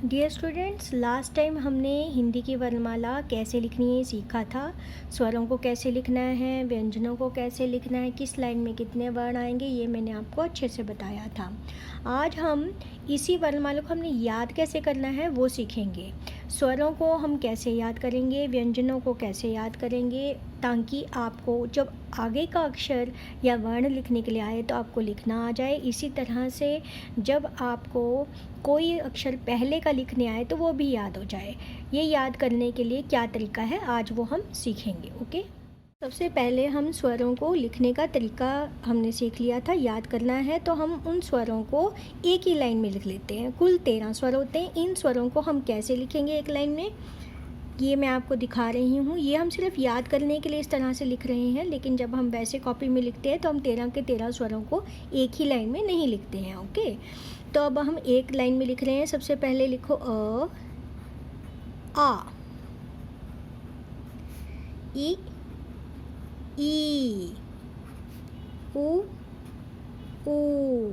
Dear students, last time हमने हिंदी की वर्णमाला कैसे लिखनी है सीखा था। स्वरों को कैसे लिखना है, व्यंजनों को कैसे लिखना है, किस लाइन में कितने वर्ण आएंगे, ये मैंने आपको अच्छे से बताया था। आज हम इसी वर्णमाला को हमने याद कैसे करना है वो सीखेंगे। स्वरों को हम कैसे याद करेंगे, व्यंजनों को कैसे याद करेंगे, ताकि आपको जब आगे का अक्षर या वर्ण लिखने के लिए आए तो आपको लिखना आ जाए। इसी तरह से जब आपको कोई अक्षर पहले का लिखने आए तो वो भी याद हो जाए। ये याद करने के लिए क्या तरीका है, आज वो हम सीखेंगे। ओके, सबसे पहले हम स्वरों को लिखने का तरीका हमने सीख लिया था। याद करना है तो हम उन स्वरों को एक ही लाइन में लिख लेते हैं। कुल 13 स्वर होते हैं। इन स्वरों को हम कैसे लिखेंगे एक लाइन में, ये मैं आपको दिखा रही हूँ। ये हम सिर्फ याद करने के लिए इस तरह से लिख रहे हैं, लेकिन जब हम वैसे कॉपी में लिखते हैं तो हम 13 के 13 स्वरों को एक ही लाइन में नहीं लिखते हैं। ओके, तो अब हम एक लाइन में लिख रहे हैं। सबसे पहले लिखो अ, आ, ई, ई, उ, ऊ,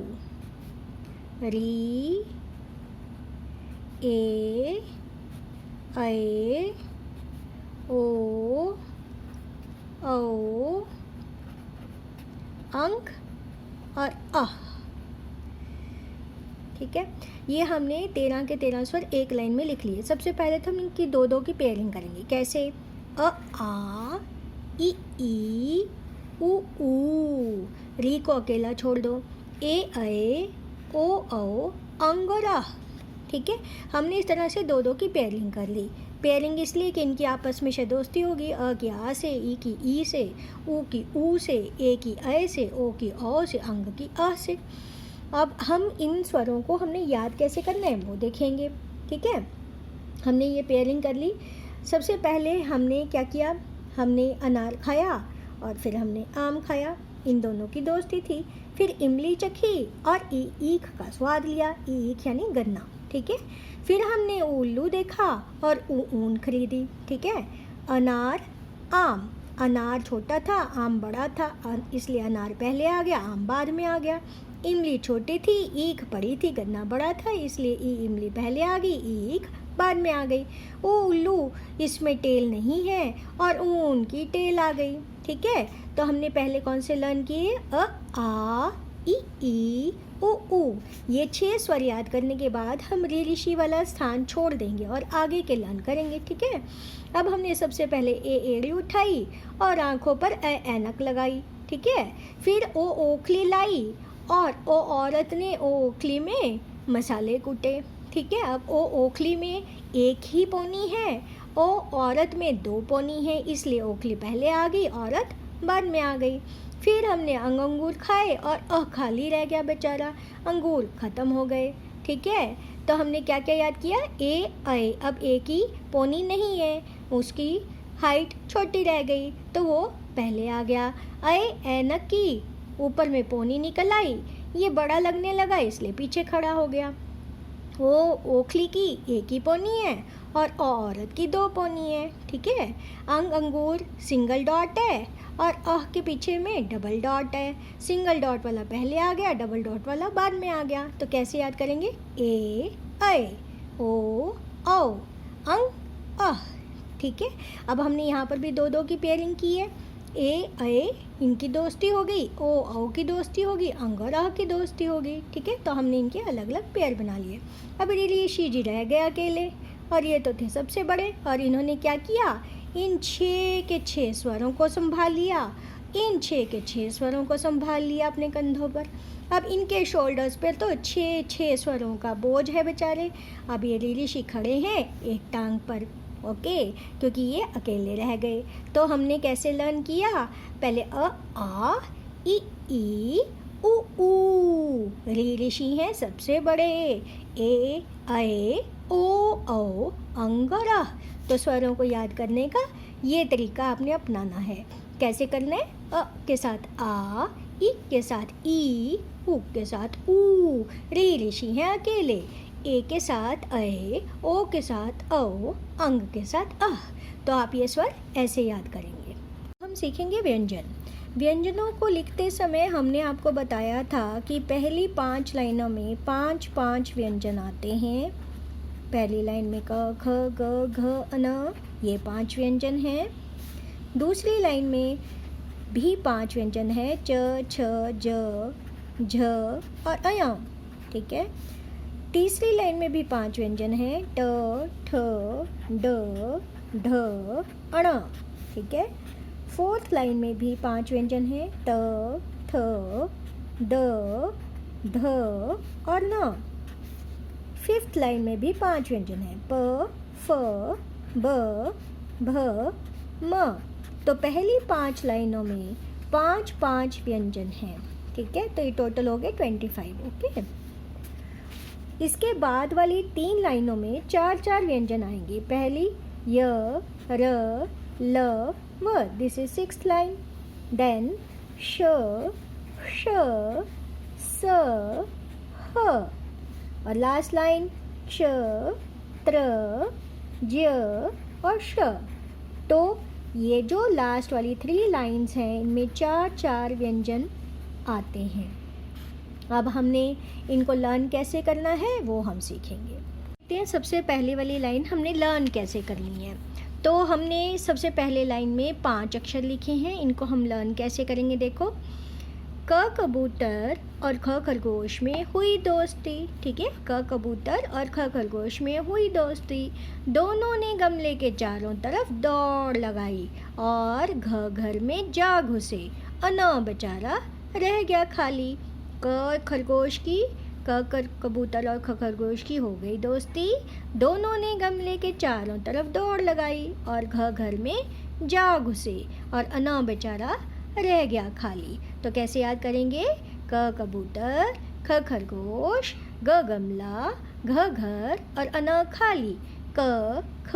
री, ए, ऐ, ओ, औ, अंक और अह। ठीक है, ये हमने 13 के 13 स्वर एक लाइन में लिख लिए। सबसे पहले तो हम इनकी दो दो की पेयरिंग करेंगे। कैसे? अ, आ, ई, उ, ऊ, री को अकेला छोड़ दो, ए, ऐ, ओ, औ, अंग और अह। ठीक है, हमने इस तरह से दो दो की पेयरिंग कर ली। पेयरिंग इसलिए कि इनकी आपस में दोस्ती होगी। अ की आ से, ई की ई से, ऊ की ऊ से, ए की ऐ से, ओ की औ से, अंग की अ से। अब हम इन स्वरों को हमने याद कैसे करना है वो देखेंगे। ठीक है, हमने ये पेयरिंग कर ली। सबसे पहले हमने क्या किया, हमने अनार खाया और फिर हमने आम खाया। इन दोनों की दोस्ती थी। फिर इमली चखी और ईख का स्वाद लिया। ईख यानी गन्ना। ठीक है, फिर हमने उल्लू देखा और ऊन खरीदी। ठीक है, अनार, आम। अनार छोटा था, आम बड़ा था, इसलिए अनार पहले आ गया, आम बाद में आ गया। इमली छोटी थी, ईख बड़ी थी, गन्ना बड़ा था, इसलिए इमली पहले आ गई, ईख बाद में आ गई। ओ उल्लू, इसमें टेल नहीं है और ऊन की टेल आ गई। ठीक है, तो हमने पहले कौन से लर्न किए? अ, आ, ई, ऊ। ये 6 स्वर याद करने के बाद हम री ऋषि वाला स्थान छोड़ देंगे और आगे के लर्न करेंगे। ठीक है, अब हमने सबसे पहले एड़ी उठाई और आंखों पर ऐनक लगाई। ठीक है, फिर ओ ओखली लाई और ओ औरत ने ओ ओखली में मसाले कूटे। ठीक है, अब ओ ओखली में एक ही पोनी है, ओ औरत में 2 पोनी है, इसलिए ओखली पहले आ गई, औरत बाद में आ गई। फिर हमने अंगूर खाए और खाली रह गया बेचारा, अंगूर ख़त्म हो गए। ठीक है, तो हमने क्या क्या याद किया? ए, ऐ। अब ए की पोनी नहीं है, उसकी हाइट छोटी रह गई तो वो पहले आ गया। ऐ, ऐनक की ऊपर में पोनी निकल आई, ये बड़ा लगने लगा इसलिए पीछे खड़ा हो गया। वो ओखली की एक ही पोनी है और औरत की 2 पोनी है। ठीक है, अंगूर सिंगल डॉट है और के पीछे में डबल डॉट है। सिंगल डॉट वाला पहले आ गया, डबल डॉट वाला बाद में आ गया। तो कैसे याद करेंगे? ए, ऐ, ओ, औ, अंग, अह। ठीक है, अब हमने यहाँ पर भी 2 2 की पेयरिंग की है। ए, ऐ, इनकी दोस्ती हो गई, ओ, औ की दोस्ती होगी, अंग और अह की दोस्ती होगी। ठीक है, तो हमने इनके अलग अलग पेयर बना लिए। अब ऋषि जी रह गए अकेले और ये तो थे सबसे बड़े, और इन्होंने क्या किया? इन 6 के 6 स्वरों को संभाल लिया। इन 6 के 6 स्वरों को संभाल लिया अपने कंधों पर। अब इनके शोल्डर्स पर तो 6 स्वरों का बोझ है बेचारे। अब ये ऋषि खड़े हैं एक टांग पर। ओके, क्योंकि ये अकेले रह गए। तो हमने कैसे लर्न किया? पहले अ, आ, ई, ऊ। ऋषि हैं सबसे बड़े। ए, ऐ, ओ, औ, अंग और अह। तो स्वरों को याद करने का ये तरीका आपने अपनाना है। कैसे करना है? अ के साथ आ, ई के साथ ई, ऊ के साथ ऊ। ऋषि हैं अकेले। ए के साथ ऐ, ओ के साथ औ, अंग के साथ अह। तो आप ये स्वर ऐसे याद करेंगे। हम सीखेंगे व्यंजन। व्यंजनों को लिखते समय हमने आपको बताया था कि पहली 5 लाइनों में 5-5 व्यंजन आते हैं। पहली लाइन में क ख ग घ अन, ये 5 व्यंजन हैं। दूसरी लाइन में भी 5 व्यंजन हैं, च छ ज झ और अय। ठीक है। तीसरी लाइन में भी 5 व्यंजन हैं, ट ठ ड ढ अण। ठीक है। फोर्थ लाइन में भी 5 व्यंजन हैं, त थ द ध और न। फिफ्थ लाइन में भी 5 व्यंजन हैं, प फ ब भ म। तो पहली 5 लाइनों में 5 व्यंजन हैं। ठीक है। तो ये टोटल हो गए 25। ओके। इसके बाद वाली 3 लाइनों में 4 व्यंजन आएंगे। पहली य र ल व, this is 6th line. Then श श स ह और लास्ट लाइन क्ष त्र ज्य और श। तो ये जो लास्ट वाली 3 लाइन्स हैं इनमें 4 व्यंजन आते हैं। अब हमने इनको लर्न कैसे करना है वो हम सीखेंगे। देखते हैं सबसे पहली वाली लाइन हमने लर्न कैसे करनी है। तो हमने सबसे पहले लाइन में 5 अक्षर लिखे हैं, इनको हम लर्न कैसे करेंगे। देखो, क कबूतर और ख खरगोश में हुई दोस्ती। ठीक है। क कबूतर और ख खरगोश में हुई दोस्ती, दोनों ने गमले के चारों तरफ दौड़ लगाई और घ घर में जा घुसे, अन बेचारा रह गया खाली। क खरगोश की कबूतर और ख खरगोश की हो गई दोस्ती, दोनों ने गमले के चारों तरफ दौड़ लगाई और घ घर में जा घुसे और अना बेचारा रह गया खाली। तो कैसे याद करेंगे? क कबूतर, ख खरगोश, ग गमला, घ घर और अना खाली। क ख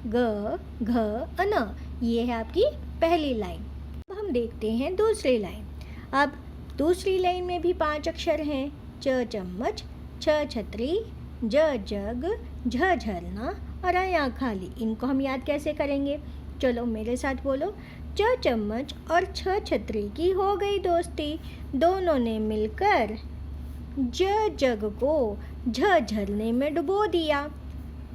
ग घ अना, ये है आपकी पहली लाइन। अब हम देखते हैं दूसरी लाइन। अब दूसरी लाइन में भी 5 अक्षर हैं, च चम्मच, छ छतरी, ज जग, झ झरना और अया खाली। इनको हम याद कैसे करेंगे? चलो मेरे साथ बोलो। च चम्मच और छ छतरी की हो गई दोस्ती, दोनों ने मिलकर ज जग को झ झरने में डुबो दिया।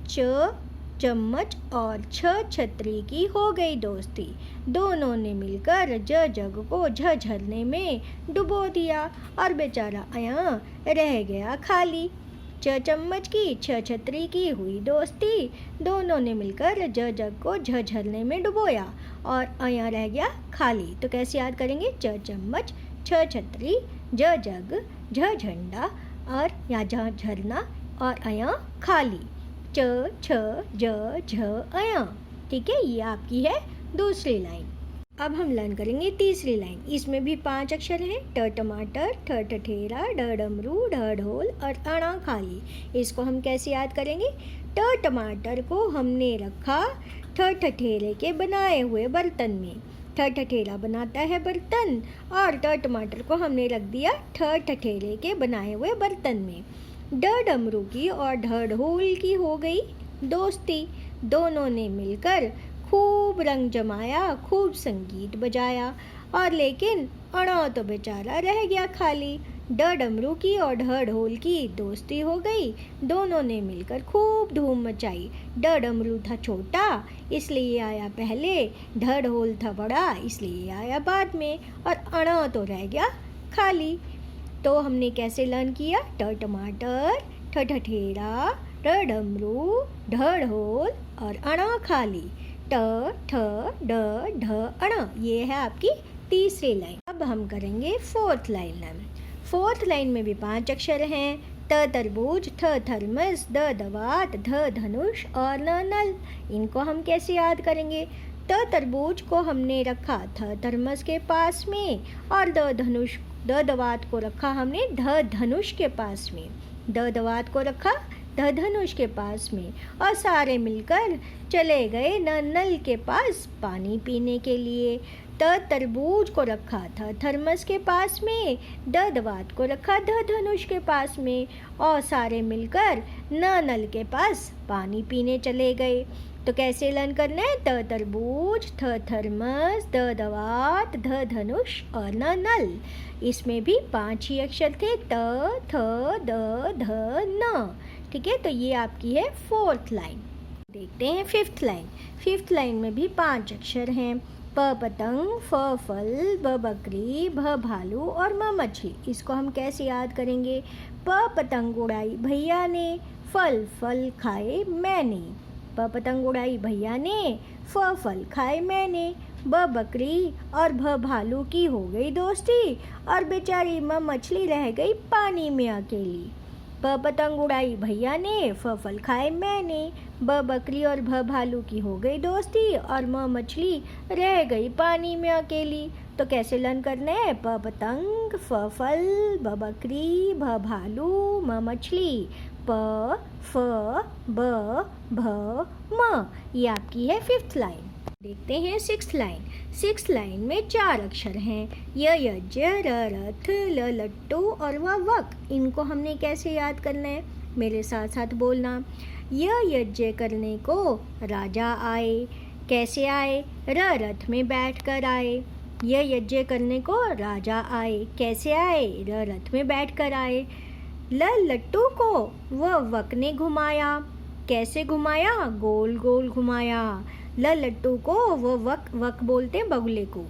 च चम्मच और छ छतरी की हो गई दोस्ती, दोनों ने मिलकर ज जग को झ झरने में डुबो दिया और बेचारा अया रह गया खाली। च चम्मच की छ छतरी की हुई दोस्ती, दोनों ने मिलकर ज जग को झ झरने में डुबोया और अया रह गया खाली। तो कैसे याद करेंगे? च चम्मच, छ छतरी, ज जग, झ झंडा और या झ झरना और अया खाली। च छ ज झ अया। ठीक है। ये आपकी है दूसरी लाइन। अब हम लर्न करेंगे तीसरी लाइन। इसमें भी 5 अक्षर हैं, ट टमाटर, ठ ठठेरा, ड डमरू, ढ ढोल और अणा खाली। इसको हम कैसे याद करेंगे? ट टमाटर को हमने रखा ठ ठठेरे के बनाए हुए बर्तन में। ठ ठठेरा बनाता है बर्तन और ट टमाटर को हमने रख दिया ठ ठठेरे के बनाए हुए बर्तन में। ड डमरू की और ढ ढोल की हो गई दोस्ती, दोनों ने मिलकर खूब रंग जमाया, खूब संगीत बजाया और लेकिन अणा तो बेचारा रह गया खाली। ड डमरू की और ढ ढोल की दोस्ती हो गई, दोनों ने मिलकर खूब धूम मचाई। ड डमरू था छोटा इसलिए आया पहले, ढ ढोल था बड़ा इसलिए आया बाद में और अणा तो रह गया खाली। तो हमने कैसे लर्न किया? ट टमाटर, ठ ठठेरा, ड डमरू, ढ ढोल और अणा खाली। ट ठ ड ढ अणा, ये है आपकी तीसरी लाइन। अब हम करेंगे फोर्थ लाइन। फोर्थ लाइन में भी 5 अक्षर हैं, त तरबूज, थ थर्मस, द दवात, ध धनुष और न नल। इनको हम कैसे याद करेंगे? त तरबूज को हमने रखा थ थर्मस के पास में और द दवात को रखा हमने ध धनुष के पास में। द दवात को रखा ध धनुष के पास में और सारे मिलकर चले गए नल के पास पानी पीने के लिए। त तरबूज को रखा था थर्मस के पास में, द दवात को रखा ध धनुष के पास में और सारे मिलकर नल के पास पानी पीने चले गए। तो कैसे लर्न करना है? त तरबूज, थ थर्मस, द दवात, ध धनुष और नल। इसमें भी 5 ही अक्षर थे, त थ द ध न। ठीक है, तो ये आपकी है 4th लाइन। देखते हैं 5th लाइन। 5th लाइन में भी 5 अक्षर हैं, प पतंग, फ फल, ब बकरी, भ भालू और म मछली। इसको हम कैसे याद करेंगे? प पतंग उड़ाई भैया ने, फल फल खाए मैंने। प पतंग उड़ाई भैया ने, फ फल खाए मैंने, ब बकरी और भ भालू की हो गई दोस्ती, और बेचारी म मछली रह गई पानी में अकेली। प पतंग उड़ाई भैया ने, फ फल खाए मैंने, ब बकरी और भ भालू की हो गई दोस्ती, और म मछली रह गई पानी में अकेली। तो कैसे लर्न करना है? प पतंग, फ फल, ब बकरी, भ भालू, म मछली, प फ ब भ म। ये आपकी है 5th लाइन। देखते हैं 6th लाइन। 6th लाइन में 4 अक्षर हैं, य यज्ञ, र रथ, ल लट्टू और व वक। इनको हमने कैसे याद करना है? मेरे साथ साथ बोलना। य यज्ञ करने को राजा आए। कैसे आए? र रथ में बैठ कर आए। य यज्ञ करने को राजा आए। कैसे आए? र रथ में बैठ कर आए। ल लट्टू को वह वक ने घुमाया। कैसे घुमाया? गोल गोल घुमाया। ल लट्टू को वह वक बोलते बगुले को।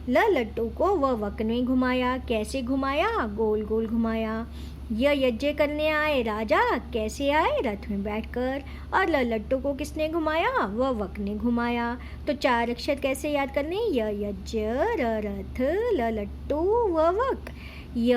ल लट्टू को वह वक ने घुमाया। कैसे घुमाया? गोल गोल घुमाया। य यज्ञ करने आए राजा। कैसे आए? रथ में बैठकर। और ल लट्टू को किसने घुमाया? वह वक ने घुमाया। तो 4 अक्षर कैसे याद करने? य यज्ञ, र रथ, ल लट्टू, व वक। य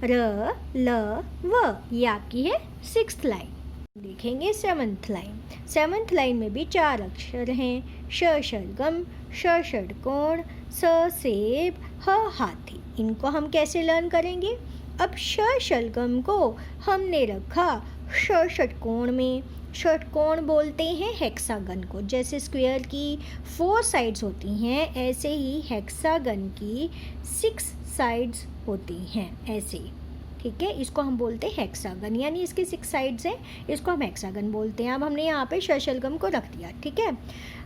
र ल व। ये आपकी है 6th लाइन। देखेंगे 7th लाइन। 7th लाइन में भी 4 अक्षर हैं, श शलगम, श षटकोण, स सेब, ह हाथी। इनको हम कैसे लर्न करेंगे? अब श शलगम को हमने रखा श षटकोण में। षटकोण बोलते हैं हेक्सागन को। जैसे स्क्वायर की 4 साइड्स होती हैं, ऐसे ही हेक्सागन की 6 साइड्स होती हैं, ऐसे। ठीक है, इसको हम बोलते हैं हेक्सागन, यानी इसके 6 साइड्स हैं, इसको हम हेक्सागन बोलते हैं। अब हमने यहाँ पे श शलगम को रख दिया। ठीक है,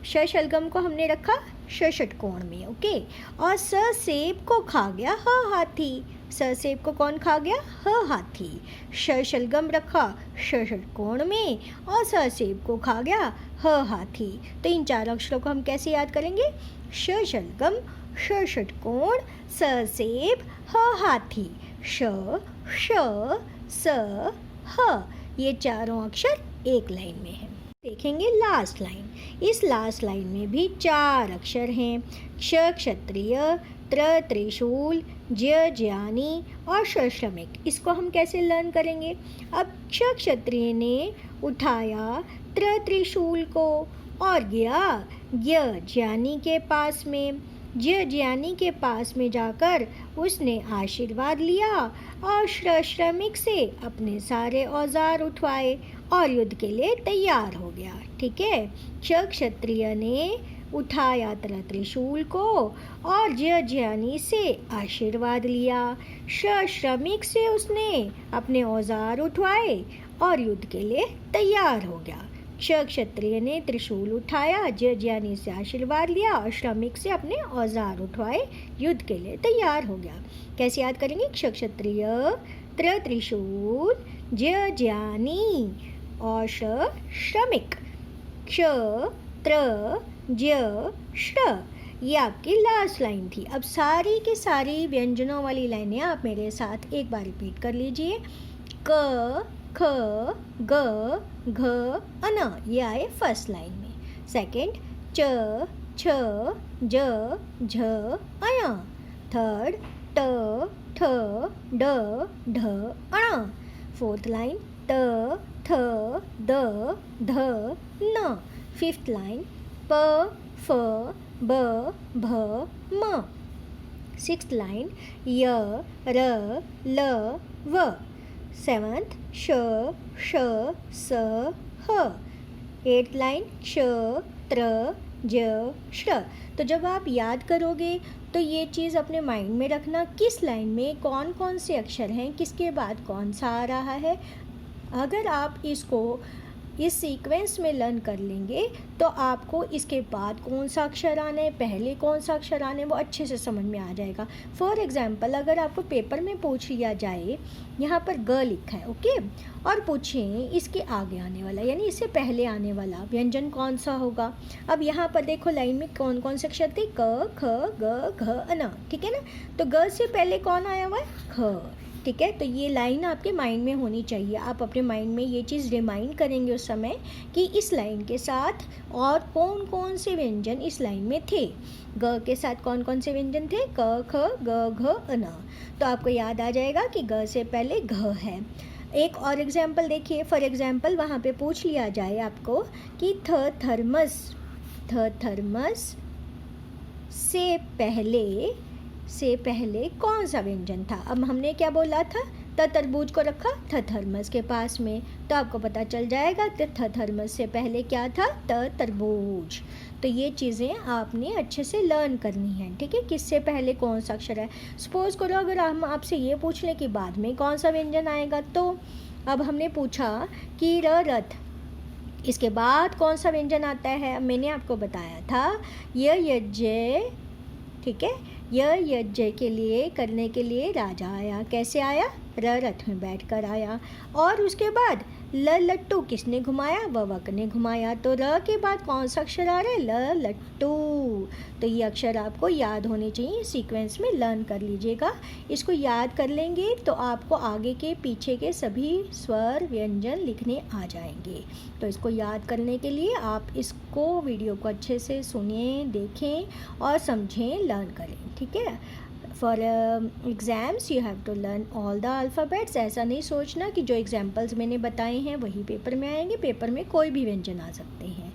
श शलगम को हमने रखा श षटकोण में। ओके, और स सेब को खा गया ह हाथी। स सेब को कौन खा गया? ह हाथी। श शलगम रखा श षटकोण में, और स सेब को खा गया ह हाथी। तो इन 4 अक्षरों को हम कैसे याद करेंगे? श शलगम, श षटकोण, स सेब, ह हाथी। श श स ह। ये चारों अक्षर एक लाइन में हैं। देखेंगे लास्ट लाइन। इस लास्ट लाइन में भी 4 अक्षर हैं, क्ष क्षत्रिय, त्र त्रिशूल, ज्य ज्ञानी और श श्रमिक। इसको हम कैसे लर्न करेंगे? अब क्ष क्षत्रिय ने उठाया त्र त्रिशूल को और गया ज्ञ ज्ञानी के पास में। ज्य ज्ञानी के पास में जाकर उसने आशीर्वाद लिया और श्रमिक से अपने सारे औजार उठवाए और युद्ध के लिए तैयार हो गया। ठीक है, क्ष क्षत्रिय ने उठाया त्रिशूल को और ज्य ज्ञानी से आशीर्वाद लिया। श्रमिक से उसने अपने औजार उठवाए और युद्ध के लिए तैयार हो गया। क्ष क्षत्रिय ने त्रिशूल उठाया, ज्य ज्ञानी से आशीर्वाद लिया और श्रमिक से अपने औजार उठवाए, युद्ध के लिए तैयार हो गया। कैसे याद करेंगे? क्ष क्षत्रिय, त्र त्रिशूल, ज्य ज्ञानी और श्रमिक। क्ष त्र ज्य श्र। ये आपकी लास्ट लाइन थी। अब सारी की सारी व्यंजनों वाली लाइनें आप मेरे साथ एक बार रिपीट कर लीजिए। क ख ग घ अन। ये आए फर्स्ट लाइन में। सेकंड च छ ज झ अय। थर्ड ट ठ ड ढ अण। फोर्थ लाइन त थ द ध न। फिफ्थ लाइन प फ ब भ म। सिक्स्थ लाइन य र ल व। सेवंथ श श स ह। एट्थ लाइन क्ष त्र ज श्र। तो जब आप याद करोगे तो ये चीज़ अपने माइंड में रखना, किस लाइन में कौन कौन से अक्षर हैं, किसके बाद कौन सा आ रहा है। अगर आप इसको इस सीक्वेंस में लर्न कर लेंगे तो आपको इसके बाद कौन सा अक्षर आना है, पहले कौन सा अक्षर आना है, वो अच्छे से समझ में आ जाएगा। फॉर एग्जांपल अगर आपको पेपर में पूछ लिया जाए, यहाँ पर ग लिखा है, ओके, और पूछें इसके आगे आने वाला यानी इससे पहले आने वाला व्यंजन कौन सा होगा। अब यहाँ पर देखो लाइन में कौन कौन से अक्षर थे, क ख ग घ न, ठीक है ना। तो ग से पहले कौन आया हुआ है, ख, ठीक है। तो ये लाइन आपके माइंड में होनी चाहिए। आप अपने माइंड में ये चीज़ रिमाइंड करेंगे उस समय कि इस लाइन के साथ और कौन कौन से व्यंजन इस लाइन में थे, ग के साथ कौन कौन से व्यंजन थे, क ख ग घ न। तो आपको याद आ जाएगा कि ग से पहले घ है। एक और एग्जाम्पल देखिए। फॉर एग्जाम्पल वहाँ पे पूछ लिया जाए आपको कि थर्मस से पहले कौन सा व्यंजन था। अब हमने क्या बोला था, तरबूज को रखा थर्मस के पास में, तो आपको पता चल जाएगा थर्मस से पहले क्या था, तरबूज। तो ये चीज़ें आपने अच्छे से लर्न करनी है, ठीक है, किससे पहले कौन सा अक्षर है। सपोज करो अगर हम आपसे ये पूछ लें कि बाद में कौन सा व्यंजन आएगा, तो अब हमने पूछा कि रथ, इसके बाद कौन सा व्यंजन आता है। मैंने आपको बताया था यज्ञ, ठीक है, यज्ञ के लिए करने के लिए राजा आया। कैसे आया, रथ में बैठकर आया। और उसके बाद लट्टू किसने घुमाया, वक ने घुमाया। तो र के बाद कौन सा अक्षर आ रहा है, लट्टू। तो ये अक्षर आपको याद होने चाहिए, सीक्वेंस में लर्न कर लीजिएगा। इसको याद कर लेंगे तो आपको आगे के पीछे के सभी स्वर व्यंजन लिखने आ जाएंगे। तो इसको याद करने के लिए आप इसको वीडियो को अच्छे से सुनिए, देखें और समझें, लर्न करें, ठीक है। For exams you have to learn all the alphabets. ऐसा नहीं सोचना कि जो एग्जाम्पल्स मैंने बताए हैं वही पेपर में आएंगे, पेपर में कोई भी व्यंजन आ सकते हैं।